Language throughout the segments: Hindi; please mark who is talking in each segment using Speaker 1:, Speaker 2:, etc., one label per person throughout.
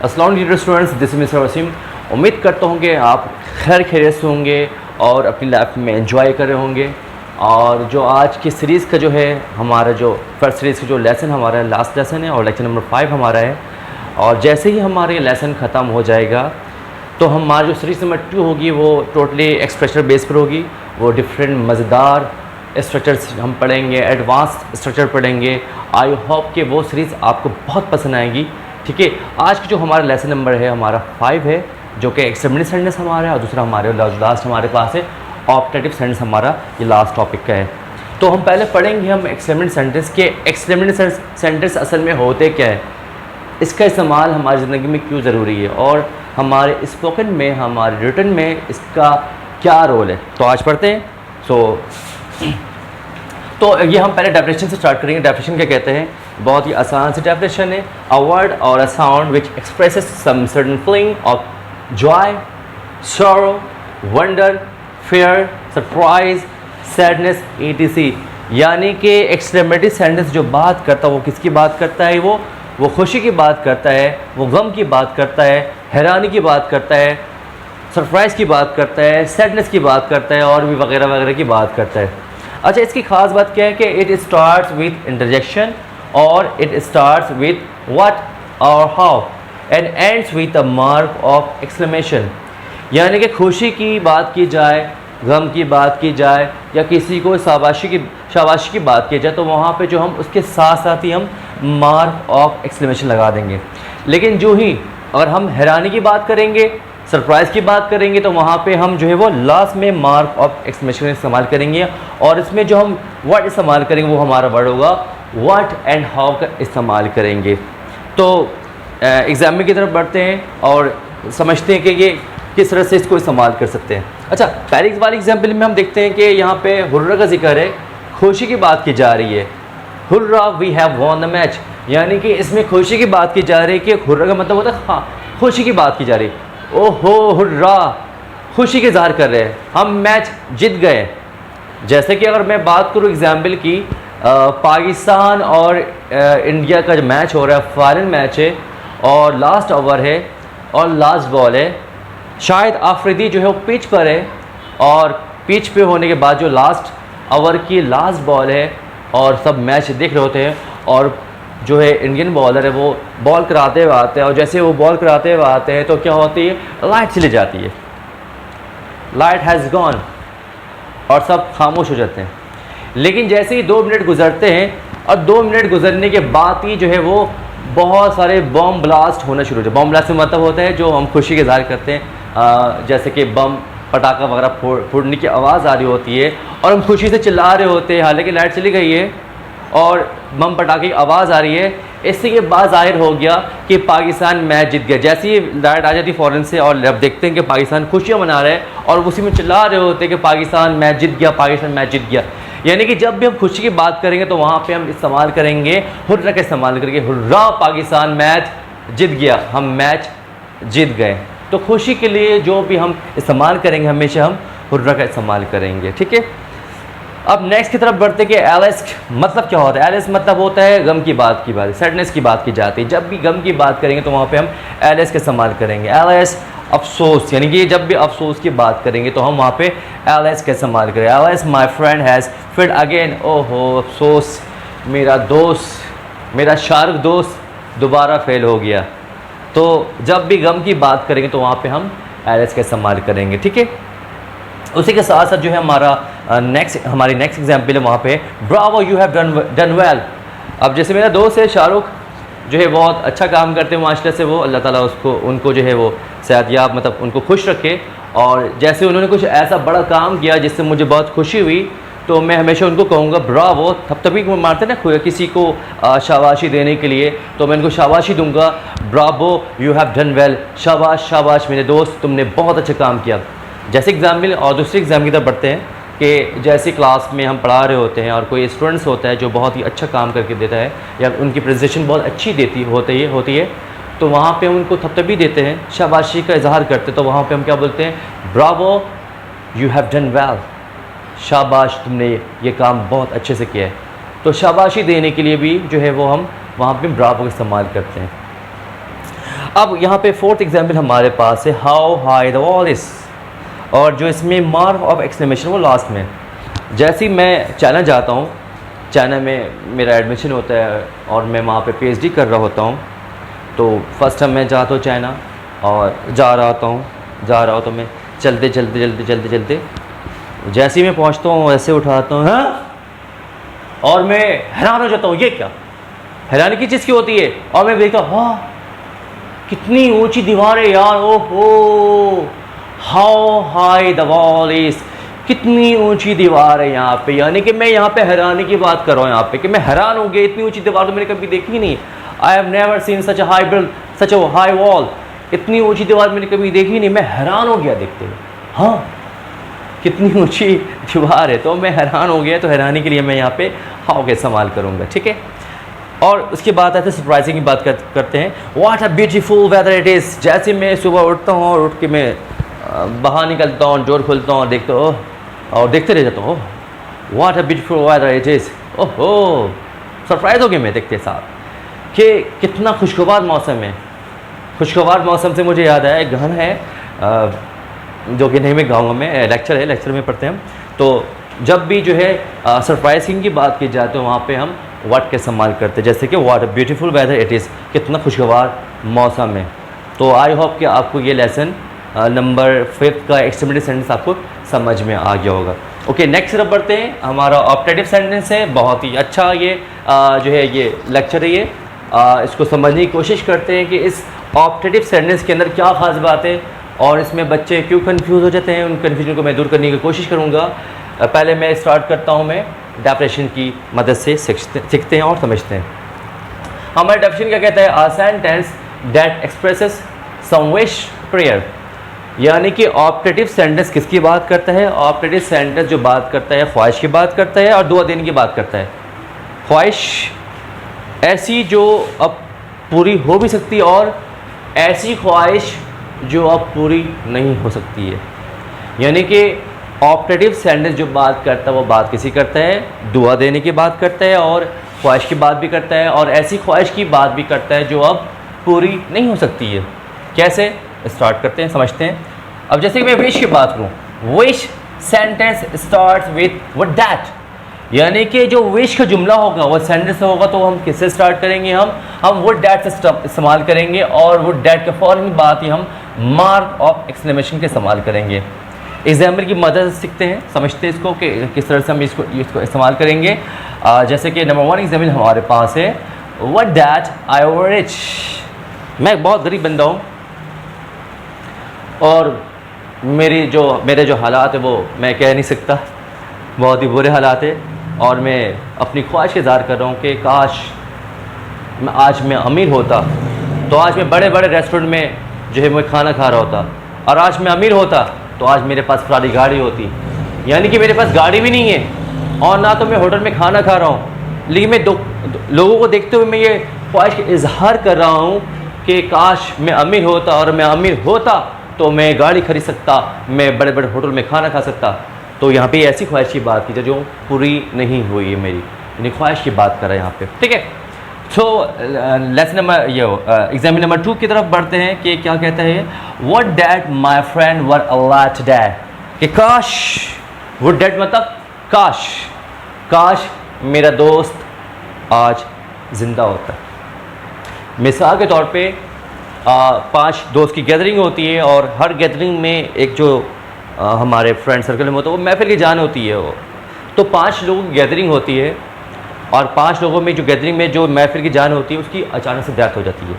Speaker 1: अस्सलाम वालेकुम students, this is mister Wasim. उम्मीद करता हूँ कि आप खैर खैरियत से होंगे और अपनी लाइफ में एंजॉय कर रहे होंगे। और जो आज की सीरीज़ का जो है हमारा जो फर्स्ट सीरीज़ का जो लेसन हमारा लास्ट लेसन है और लेक्चर नंबर 5 हमारा है। और जैसे ही हमारे लेसन ख़त्म हो जाएगा तो हमारी जो सीरीज़ नंबर 2 होगी वो टोटली एक्सप्रेशन बेस पर होगी। वो डिफरेंट मज़ेदार स्ट्रक्चर्स हम पढ़ेंगे, एडवांस स्ट्रक्चर पढ़ेंगे। आई होप कि वो सीरीज़ आपको बहुत पसंद आएगी। ठीक है, आज की जो हमारा लेसन नंबर है हमारा 5 है, जो कि एक्सटेंडेड सेंटेंस हमारा है और दूसरा हमारे लास्ट हमारे पास है ऑप्टेटिव सेंटेंस हमारा, ये लास्ट टॉपिक का है। तो हम पहले पढ़ेंगे हम एक्सटेंडेड सेंटेंस के एक्सटेंडेड सेंटेंस असल में होते क्या है, इसका इस्तेमाल हमारी ज़िंदगी में क्यों ज़रूरी है और हमारे स्पोकन में हमारे रिटन में इसका क्या रोल है। तो आज पढ़ते हैं। तो ये हम पहले डेफिनेशन से स्टार्ट करेंगे। डेफिनेशन क्या कहते हैं, बहुत ही आसान सी डेफिनेशन है। अ वर्ड और a sound which expresses some certain feeling of joy, sorrow, wonder, fear, surprise, sadness etc। यानी कि एक्सक्लेमेटरी सेंटेंस जो बात करता है वो किसकी बात करता है, वो खुशी की बात करता है, वो गम की बात करता है, हैरानी की बात करता है, सरप्राइज़ की बात करता है, सैडनेस की बात करता है और भी वगैरह वगैरह की बात करता है। अच्छा, इसकी खास बात क्या है कि इट स्टार्ट्स विथ इंटरजेक्शन और इट स्टार्ट्स विथ व्हाट और how and ends with a mark of exclamation. यानी कि खुशी की बात की जाए, गम की बात की जाए या किसी को शाबाशी की बात की जाए तो वहाँ पे जो हम उसके साथ साथ ही हम मार्क ऑफ एक्सक्लेमेशन लगा देंगे। लेकिन जो ही अगर हम हैरानी की बात करेंगे, सरप्राइज़ की बात करेंगे तो वहाँ पे हम जो है वो लास्ट में मार्क ऑफ एक्सक्लेमेशन इस्तेमाल करेंगे। और इसमें जो हम वर्ड इस्तेमाल करेंगे वो हमारा वर्ड होगा व्हाट एंड हाउ का इस्तेमाल करेंगे। तो एग्जाम्पल की तरफ बढ़ते हैं और समझते हैं कि ये किस तरह से इसको इस्तेमाल कर सकते हैं। अच्छा, पहली वाली एग्जाम्पल में हम देखते हैं कि यहाँ पे हुर्रा का जिक्र है, खुशी की बात की जा रही है। Hurrah we have won the match, यानी कि इसमें खुशी की बात की जा रही है कि हुर्रा का मतलब होता है हाँ, खुशी की बात की जा रही है। ओहो हुर्रा, खुशी के इज़हार कर रहे हैं, हम मैच जीत गए। जैसे कि अगर मैं बात करूँ एग्जाम्पल की, पाकिस्तान और इंडिया का जो मैच हो रहा है, फाइनल मैच है और लास्ट ओवर है और लास्ट बॉल है। शायद आफरीदी जो है वो पिच पर है और पिच पे होने के बाद जो लास्ट ओवर की लास्ट बॉल है और सब मैच देख रहे होते हैं और जो है इंडियन बॉलर है वो बॉल कराते हुए आते हैं और जैसे वो बॉल कराते हुए आते हैं तो क्या होती है, लाइट चली जाती है, लाइट हैज़ गॉन और सब खामोश हो जाते हैं। लेकिन जैसे ही 2 मिनट गुजरते हैं और 2 मिनट गुजरने के बाद ही जो है वो बहुत सारे बम ब्लास्ट होना शुरू हो जाए। बम ब्लास्ट का मतलब होता है जो हम खुशी के इज़हार करते हैं, जैसे कि बम पटाखा वगैरह फूटने की आवाज़ आ रही होती है और हम खुशी से चिल्ला रहे होते हैं, हालांकि लाइट चली गई है और बम पटाखे की आवाज़ आ रही है। इससे ये बात जाहिर हो गया कि पाकिस्तान मैच जीत गया। जैसे ही लाइट आ जाती फ़ौरन से और अब देखते हैं कि पाकिस्तान खुशियाँ मना रहे हैं और उसी में चिल्ला रहे होते हैं कि पाकिस्तान मैच जीत गया, पाकिस्तान मैच जीत गया। यानी कि जब भी हम खुशी की बात करेंगे तो वहाँ पे हम इस्तेमाल करेंगे हुर्रा का इस्तेमाल करेंगे, हुर्रा पाकिस्तान मैच जीत गया, हम मैच जीत गए। तो खुशी के लिए जो भी हम इस्तेमाल करेंगे हमेशा हम हुर्रा का इस्तेमाल करेंगे। ठीक है, अब नेक्स्ट की तरफ बढ़ते कि एलेस मतलब क्या होता है। एलेस मतलब होता है गम की बात सैडनेस की बात की जाती है। जब भी गम की बात करेंगे तो वहाँ पे हम एलेस का इस्तेमाल करेंगे। एलेस अफसोस, यानी कि जब भी अफसोस की बात करेंगे तो हम वहाँ पे एलेस का इस्तेमाल करें। एलेस my friend has failed again, ओहो अफसोस मेरा दोस्त, मेरा शार्क दोस्त दोबारा फेल हो गया। तो जब भी गम की बात करेंगे तो वहाँ पे हम एलेस का इस्तेमाल करेंगे। ठीक है, उसी के साथ साथ जो है हमारी नेक्स्ट एग्जाम्पल है वहाँ पे Bravo you have done well. अब जैसे मेरा दोस्त है शाहरुख जो है बहुत अच्छा काम करते हैं माशाल्लाह से, वो अल्लाह ताला उनको जो है वो सेहतयाब मतलब उनको खुश रखे। और जैसे उन्होंने कुछ ऐसा बड़ा काम किया जिससे मुझे बहुत खुशी हुई तो मैं हमेशा उनको कहूँगा ब्रावो। तभी मारते ना किसी को शाबाशी देने के लिए, तो मैं उनको शाबाशी दूंगा, Bravo you have done well, शाबाश शाबाश मेरे दोस्त तुमने बहुत अच्छा काम किया। जैसे एग्जाम्पल और दूसरी एग्जाम की तरफ बढ़ते हैं कि जैसे क्लास में हम पढ़ा रहे होते हैं और कोई स्टूडेंट्स होता है जो बहुत ही अच्छा काम करके देता है या उनकी प्रेजेंटेशन बहुत अच्छी होती है तो वहाँ पे हम उनको थपथपी देते हैं, शाबाशी का इजहार करते हैं। तो वहाँ पे हम क्या बोलते हैं, Bravo you have done well, शाबाश तुमने ये काम बहुत अच्छे से किया है। तो शाबाशी देने के लिए भी जो है वो हम वहाँ पे ब्रावो का इस्तेमाल करते हैं। अब यहाँ पे फोर्थ एग्जाम्पल हमारे पास है how high the wall is, और जो इसमें मार्क ऑफ एक्सक्लेमेशन वो लास्ट में। जैसे ही मैं चाइना जाता हूँ, चाइना में मेरा एडमिशन होता है और मैं वहाँ पे पीएचडी कर रहा होता हूँ, तो फर्स्ट टाइम मैं जाता हूँ चाइना और जा रहा हूँ तो मैं चलते जैसे ही मैं पहुँचता हूँ ऐसे उठाता हूँ, हाँ, और मैं हैरान हो जाता हूँ, ये क्या हैरानी की चीज़ की होती है। और मैं देखता हूँ, हाँ कितनी ऊंची दीवारें यार, ओहो how high the wall is, कितनी ऊंची दीवार है यहाँ पे। यानी कि मैं यहाँ पे हैरानी की बात कर रहा हूँ यहाँ पे कि मैं हैरान हो गया, इतनी ऊंची दीवार तो मैंने कभी देखी ही नहीं। I have never seen such a high build, such a high wall, इतनी ऊंची दीवार मैंने कभी देखी नहीं। मैं हैरान हो गया देखते हुए, हाँ कितनी ऊंची दीवार है, तो मैं हैरान हो गया। तो हैरानी के लिए मैं यहाँ पे हाउ का इस्तेमाल करूँगा, ठीक है। और उसके बाद आते सरप्राइजिंग की बात करते हैं, what a beautiful whether it is. जैसे मैं सुबह उठता हूँ और उठ के मैं बाहर निकलता हूँ, डोर खोलता हूँ, देखता हूँ और देखते रह जाता हूँ, what a beautiful whether it is. ओहो, सरप्राइज हो गए मैं देखते साथ कि कितना खुशगवार मौसम है। खुशगवार मौसम से मुझे याद आया, एक गाना है जो कि नहीं में गाँव में लेक्चर में पढ़ते हैं हम, तो जब भी जो है सरप्राइजिंग की बात की जाती है वहाँ पे हम व्हाट का इस्तेमाल करते हैं। जैसे कि what a beautiful whether it is, कितना खुशगवार मौसम है। तो आई होप कि आपको ये लेसन नंबर 5 का एक्सटेंडेड सेंटेंस आपको समझ में आ गया होगा। ओके, नेक्स्ट तरफ बढ़ते हैं। हमारा ऑप्टेटिव सेंटेंस है, बहुत ही अच्छा ये जो है ये लेक्चर है, ये इसको समझने की कोशिश करते हैं कि इस ऑप्टेटिव सेंटेंस के अंदर क्या ख़ास बात है और इसमें बच्चे क्यों कंफ्यूज हो जाते हैं। उन कन्फ्यूजन को मैं दूर करने की कोशिश करूँगा। पहले मैं स्टार्ट करता हूँ, मैं डेफिनेशन की मदद से सीखते हैं और समझते हैं। हमारा डेफिनेशन क्या कहता है, a sentence that expresses some wish prayer. यानी कि ऑप्टेटिव सेंटेंस किसकी बात करता है, ऑप्टेटिव सेंटेंस जो बात करता है ख्वाहिश की बात करता है और दुआ देने की बात करता है। ख्वाहिश ऐसी जो अब पूरी हो भी सकती है और ऐसी ख्वाहिश जो अब पूरी नहीं हो सकती है। यानी कि ऑप्टेटिव सेंटेंस जो बात करता है वो बात किसी करता है, दुआ देने की बात करता है और ख्वाहिश की बात भी करता है और ऐसी ख्वाहिश की बात भी करता है जो अब पूरी नहीं हो सकती है। कैसे, स्टार्ट करते हैं, समझते हैं। अब जैसे कि मैं विश की बात करूँ, wish sentence starts with what that. यानी कि जो विश का जुमला होगा वो सेंटेंस होगा तो हम किससे स्टार्ट करेंगे, हम व्हाट दैट से इस्तेमाल करेंगे और व्हाट दैट के फ़ौरन बाद ही हम मार्क ऑफ एक्सक्लेमेशन के इस्तेमाल करेंगे। एग्जाम्पल की मदद से सीखते हैं, समझते हैं इसको कि किस तरह से हम इसको इस्तेमाल करेंगे। जैसे कि नंबर 1 एग्जाम्पल हमारे पास है, what that I were rich. मैं बहुत गरीब बंदा हूँ और मेरे जो हालात है वो मैं कह नहीं सकता, बहुत ही बुरे हालात है और मैं अपनी ख्वाहिश इज़हार कर रहा हूँ कि काश आज मैं अमीर होता तो आज मैं बड़े बड़े रेस्टोरेंट में जो है मैं खाना खा रहा होता, और आज मैं अमीर होता तो आज मेरे पास फलानी गाड़ी होती। यानी कि मेरे पास गाड़ी भी नहीं है और ना तो मैं होटल में खाना खा रहा हूँ, लेकिन मैं लोगों को देखते हुए मैं ये ख्वाहिश का इजहार कर रहा हूँ कि काश मैं अमीर होता और मैं अमीर होता तो मैं गाड़ी खरीद सकता, मैं बड़े बड़े होटल में खाना खा सकता। तो यहाँ पे ऐसी ख्वाहिश की बात की जो पूरी नहीं हुई है मेरी, यानी ख्वाहिश की बात कर रहे हैं यहाँ पे, ठीक है। So lesson number example number 2 की तरफ बढ़ते हैं कि क्या कहता है, what that my friend were alive today. कि काश, व्हाट डैट मतलब काश मेरा दोस्त आज ज़िंदा होता। मिसाल के तौर पे 5 दोस्त की गैदरिंग होती है और हर गैदरिंग में एक जो हमारे फ्रेंड सर्कल में होता है वो महफिल की जान होती है। वो तो 5 लोगों की गैदरिंग होती है और 5 लोगों में जो गैदरिंग में जो महफिल की जान होती है उसकी अचानक से डेथ हो जाती है।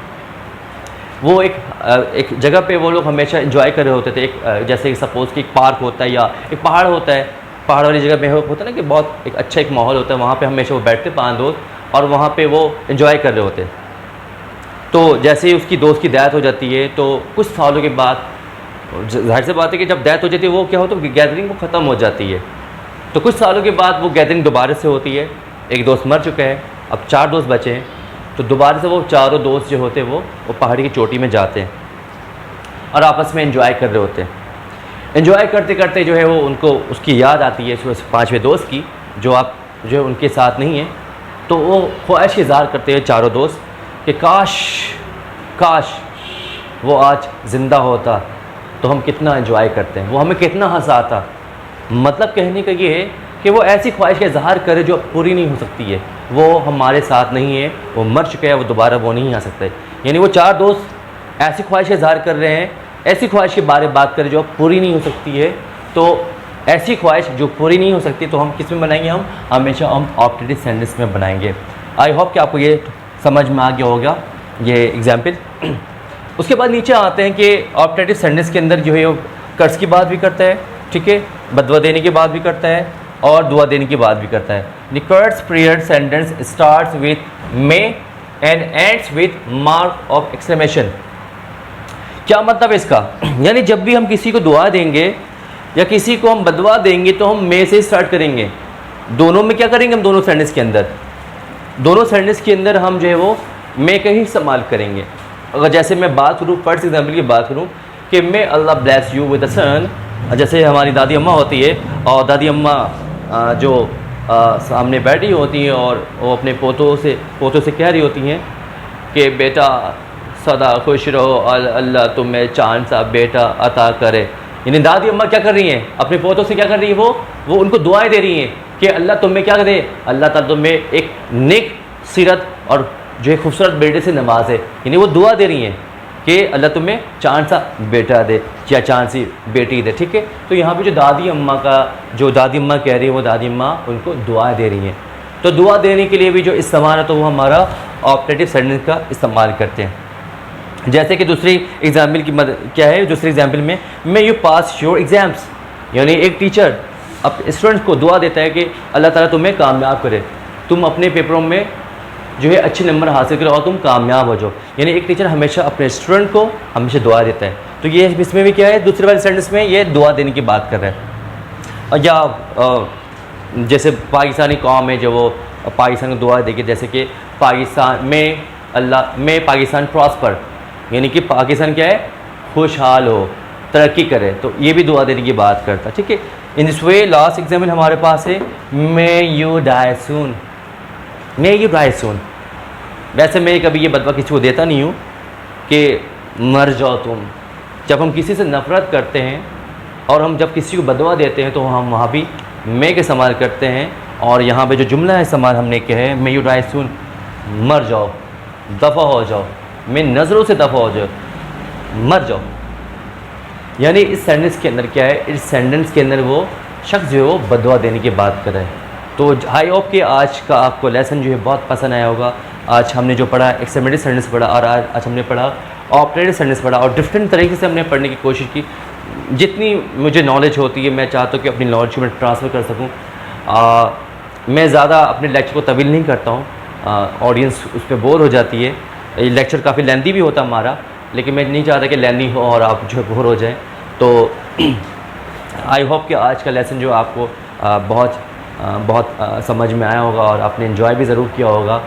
Speaker 1: वो एक जगह पे वो लोग हमेशा एंजॉय कर रहे होते थे, एक जैसे कि सपोज़ कि एक पार्क होता है या एक पहाड़ होता है, पहाड़ वाली जगह में होता है ना कि बहुत एक अच्छा एक माहौल होता है, वहाँ पे हमेशा वो बैठते 5 दोस्त और वहाँ पे वो एंजॉय कर रहे होते हैं। तो जैसे ही उसकी दोस्त की डेथ हो जाती है तो कुछ सालों के बाद, जाहिर सी बात है कि जब डेथ हो जाती है वो क्या होता है, गैदरिंग वो ख़त्म हो जाती है। तो कुछ सालों के बाद वो गैदरिंग दोबारा से होती है, एक दोस्त मर चुका है, अब 4 दोस्त बचे हैं, तो दोबारा से वो चारों दोस्त जो होते हैं वो पहाड़ी की चोटी में जाते हैं और आपस में एंजॉय कर रहे होते हैं। एंजॉय करते करते जो है वो उनको उसकी याद आती है उस 5वें दोस्त की जो है उनके साथ नहीं है। तो वो ख्वाहिश इज़हार करते हैं चारों दोस्त कि काश वो आज ज़िंदा होता तो हम कितना एंजॉय करते हैं, वो हमें कितना हंसाता। मतलब कहने का ये है कि वो ऐसी ख्वाहिश का इजहार करे जो पूरी नहीं हो सकती है, वो हमारे साथ नहीं है, वो मर चुके हैं, वो दोबारा वो नहीं आ सकते। यानी वो 4 दोस्त ऐसी ख्वाहिश का इजहार कर रहे हैं, ऐसी ख्वाहिश के बारे में बात करें जो पूरी नहीं हो सकती है। तो ऐसी ख्वाहिश जो पूरी नहीं हो सकती तो हम किस में बनाएंगे, हम हमेशा हम ऑप्टेटिव सेंटेंस में बनाएंगे। आई होप कि आपको ये समझ में आ गया होगा ये एग्जाम्पल। उसके बाद नीचे आते हैं कि ऑप्टेटिव सेंटेंस के अंदर जो है वो कर्ज की बात भी करता है, ठीक है, बदवा देने की बात भी करता है और दुआ देने की बात भी करता है। द कर्ज period sentence starts with may and ends with mark of exclamation. क्या मतलब है इसका? यानी जब भी हम किसी को दुआ देंगे या किसी को हम बदवा देंगे तो हम मे से स्टार्ट करेंगे। दोनों में क्या करेंगे, हम दोनों सेंटेंस के अंदर हम जो है वो मे का ही इस्तेमाल करेंगे। अगर जैसे मैं बात करूँ, फर्स्ट एग्जाम्पल की बात करूँ कि मे अल्लाह ब्लेस यू विद अ सन, जैसे हमारी दादी अम्मा होती है और दादी अम्मा जो सामने बैठी होती हैं और वो अपने पोतों से कह रही होती हैं कि बेटा सदा खुश रहो, अल्लाह तुम्हें चांद सा बेटा अता करे। यानी दादी अम्मा क्या कर रही हैं, अपने पोतों से क्या कर रही है, वो उनको दुआएं दे रही हैं कि अल्लाह तुम्हें क्या करे, अल्लाह ताला तुम्हें एक नेक सीरत और जो है खूबसूरत बेटे से नवाजे। यानी वो दुआ दे रही हैं कि अल्लाह तुम्हें चांद सा बेटा दे या चांद सी बेटी दे, ठीक है। तो यहाँ पे जो दादी अम्मा कह रही है वो दादी अम्मा उनको दुआ दे रही हैं। तो दुआ देने के लिए भी जो इस्तेमाल है तो वो हमारा ऑप्टेटिव सेंटेंस का इस्तेमाल करते हैं। जैसे कि दूसरी एग्जाम्पल की क्या है, दूसरी एग्जाम्पल में may you pass your exams, यानी एक टीचर अब स्टूडेंट्स को दुआ देता है कि अल्लाह ताला तुम्हें कामयाब करे, तुम अपने पेपरों में जो है अच्छे नंबर हासिल करो और तुम कामयाब हो जाओ। यानी एक टीचर हमेशा अपने स्टूडेंट को हमेशा दुआ देता है। तो ये इसमें भी क्या है, दूसरे वाले सेंटेंस में ये दुआ देने की बात कर रहा है। और या जैसे पाकिस्तानी कौम है जो वो पाकिस्तान को दुआ देगी, जैसे कि पाकिस्तान में पाकिस्तान प्रॉस्पर, यानी कि पाकिस्तान क्या है, खुशहाल हो, तरक्की करे, तो ये भी दुआ देने की बात करता है, ठीक है। In this way last example हमारे पास है may you die soon, may you die soon. वैसे मैं कभी ये बदवा किसी को देता नहीं हूँ कि मर जाओ तुम। जब हम किसी से नफ़रत करते हैं और हम जब किसी को बदवा देते हैं तो हम वहाँ भी मे के इस्तेमाल करते हैं। और यहाँ पे जो जुमला है इस्तेमाल हमने किया है मे यू डाई सून, मर जाओ, दफ़ा हो जाओ, मेरी नज़रों से दफ़ा हो जाओ, मर जाओ। यानी इस सेंटेंस के अंदर क्या है, इस सेंटेंस के अंदर वो शख्स जो है वो बदवा देने की बात कर रहा है। तो आई होप कि आज का आपको लेसन जो है बहुत पसंद आया होगा। आज हमने जो पढ़ा एक्सटेंडेड सेंटेंस पढ़ा और आज हमने पढ़ा ऑप्टेटिव सेंटेंस पढ़ा और डिफरेंट तरीके से हमने पढ़ने की कोशिश की। जितनी मुझे नॉलेज होती है मैं चाहता हूँ कि अपनी नॉलेज को मैं ट्रांसफ़र कर सकूँ। मैं ज़्यादा अपने लेक्चर को तवील नहीं करता हूँ, ऑडियंस उस पर बोर हो जाती है। ये लेक्चर काफ़ी लेंथी भी होता हमारा, लेकिन मैं नहीं चाहता कि लेंथी हो और आप जो है बोर हो जाएं। तो आई होप कि आज का लेसन जो आपको बहुत समझ में आया होगा और आपने एंजॉय भी ज़रूर किया होगा।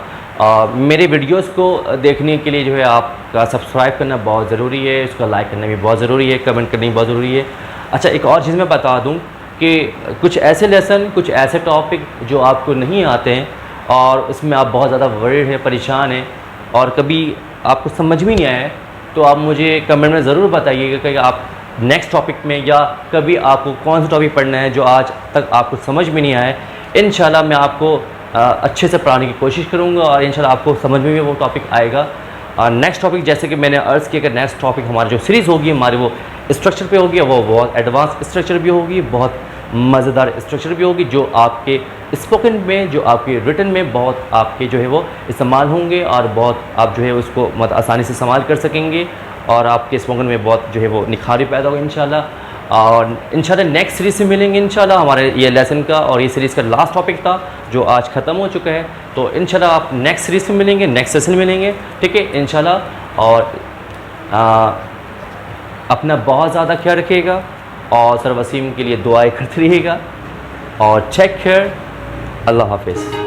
Speaker 1: मेरे वीडियोस को देखने के लिए जो है आपका सब्सक्राइब करना बहुत ज़रूरी है, उसका लाइक करना भी बहुत ज़रूरी है, कमेंट करना भी बहुत ज़रूरी है। अच्छा, एक और चीज़ मैं बता दूं कि कुछ ऐसे लेसन, कुछ ऐसे टॉपिक जो आपको नहीं आते हैं और उसमें आप बहुत ज़्यादा वरीड हैं, परेशान हैं और कभी आपको समझ में नहीं आया है, तो आप मुझे कमेंट में ज़रूर बताइएगा कि आप नेक्स्ट टॉपिक में या कभी आपको कौन सा टॉपिक पढ़ना है जो आज तक आपको समझ में नहीं आया है। इंशाल्लाह मैं आपको अच्छे से पढ़ाने की कोशिश करूँगा और इंशाल्लाह आपको समझ में भी वो टॉपिक आएगा। नेक्स्ट टॉपिक जैसे कि मैंने अर्ज़ किया कि नेक्स्ट टॉपिक हमारी जो सीरीज़ होगी हमारी वो स्ट्रक्चर पे होगी, वो बहुत एडवांस स्ट्रक्चर भी होगी, बहुत मज़ेदार स्ट्रक्चर भी होगी, जो आपके स्पोकन में, जो आपके रिटन में बहुत आपके जो है वो इस्तेमाल होंगे और बहुत आप जो है उसको बहुत आसानी से इस्तेमाल कर सकेंगे और आपके स्पोकन में बहुत जो है वो निखार भी पैदा होगा इंशाल्लाह। और इंशाल्लाह नेक्स्ट सीरीज़ से मिलेंगे इंशाल्लाह। हमारे ये लेसन का और ये सीरीज़ का लास्ट टॉपिक था जो आज ख़त्म हो चुका है। तो इंशाल्लाह आप नेक्स्ट सीरीज़ में मिलेंगे, नेक्स्ट सेशन मिलेंगे, ठीक है इंशाल्लाह। और अपना बहुत ज़्यादा ख्याल रखिएगा और सर वसीम के लिए दुआएं करते रहिएगा और टेक केयर। अल्लाह हाफिज़।